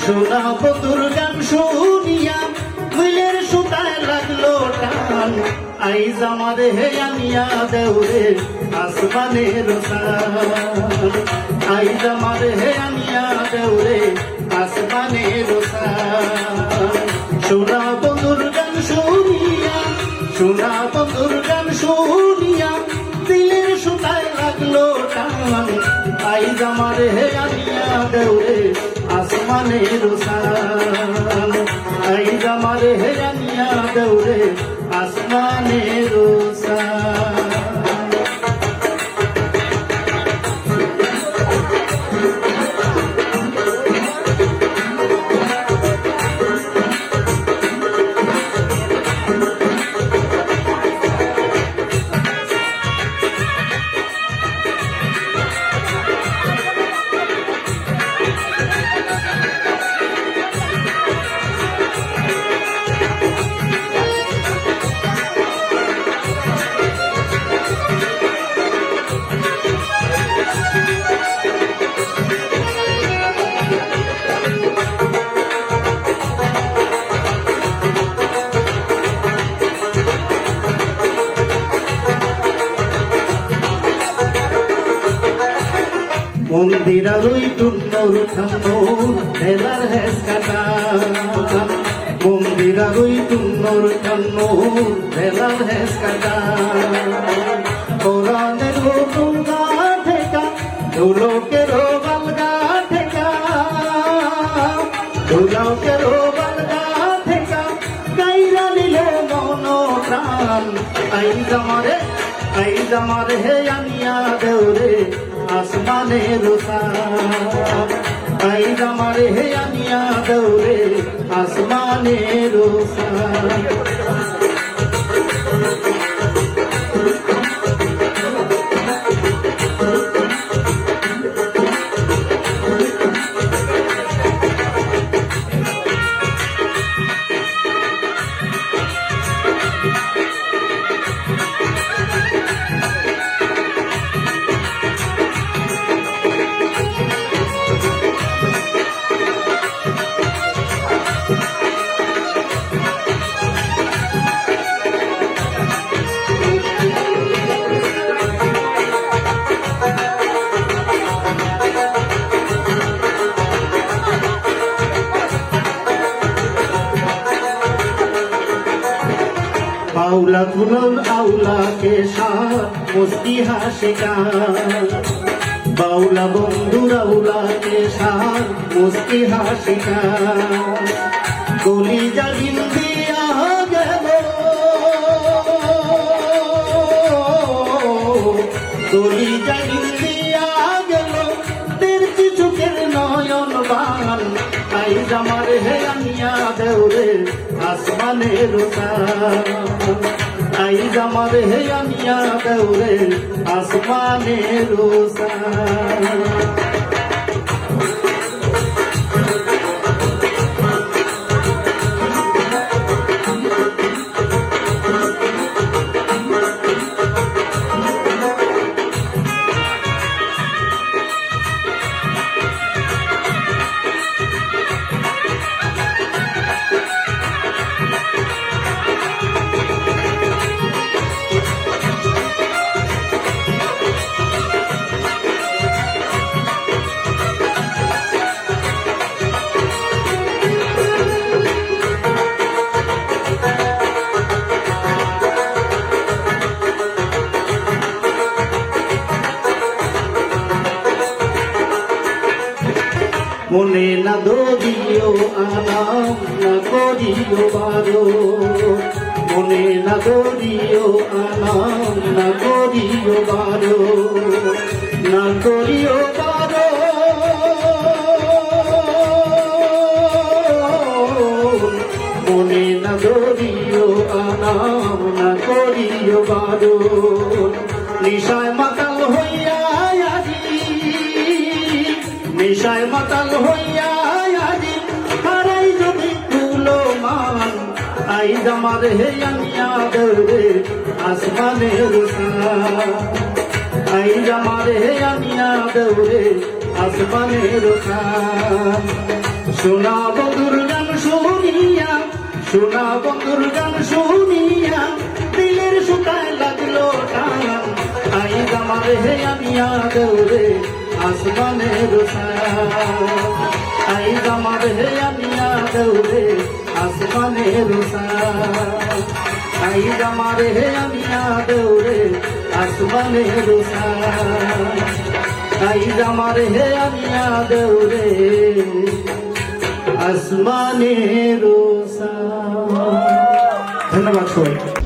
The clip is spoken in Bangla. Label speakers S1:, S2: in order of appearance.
S1: সোনা বন্ধুর গান শুনিয়া ফুলের সুতায় লাগলো টান আইজ আমার হে আনিয়া দেউরে আসমানের সান আইজ আমার হে আনিয়া দেউরে আসমানের সান সোনা বন্ধুর গান শুনিয়া সোনা বন্ধুর গান শুনিয়া দিলের সুতায় লাগলো টান আইজ আমার হে আনিয়া দেউরে আসমানের সান আইজ আমার হে আনিয়া দেউরে আসমানের সান মন্দিরার ওই টুন্নর ঠান্নর ভেলার হেস কাটা মন্দিরার ওই টুন্নর ঠান্নর ভেলার হেস কাটা কোরআনের গা ঠেকা ঢোলকের বালগা ঠেকা ঢোলকের বালগা ঠেকা গাইরা নিল মন প্রাণ আইজ আমার হে আনিয়া দেউরে আসমানের সান আইজ আমার হে আনিয়া দেউরে আসমানের সান আউলা তুলন আউলা কে সাথ মুস্কি হাসে গান বাউলা বন্ধুর আউলা কে সাথ মুস্কি হাসে গান গলি জাগিন দিয়া গেল গলি জাগিন দিয়া গেল তেরছি চোখের নয়ন বান আইজ আমার হে আনিয়া দেউরে আসমানের সান আইজ আমার হে আনিয়া দেউরে আসমানের সান মনে না দরিও আনাম না করিও বারো মনে না দরিও আনাম না করিও বারো না করিও বারো মনে না দরিও আনাম না করিও বারো নিশায় মাতাল হইয়া নেশায় মাতাল হইয়া আজি হারাই যদি তুলো মান আইজ আমার হে আনিয়া দেউরে আসমানের সান আইজ আমার হে আনিয়া দেউরে আসমানের সান সোনা বন্ধুর গান শুনিয়া, সোনা বন্ধুর গান শুনিয়া দিলের সুতায় লাগলো টান। আইজ আমার হে আনিয়া দেউরে আসমানের সান, আইজ আমার হে আনিয়া দেউরে আসমানের সান, আইজ আমার হে আনিয়া দেউরে আসমানের সান, আইজ আমার হে আনিয়া দেউরে আসমানের সান। ধন্যবাদ সবাই।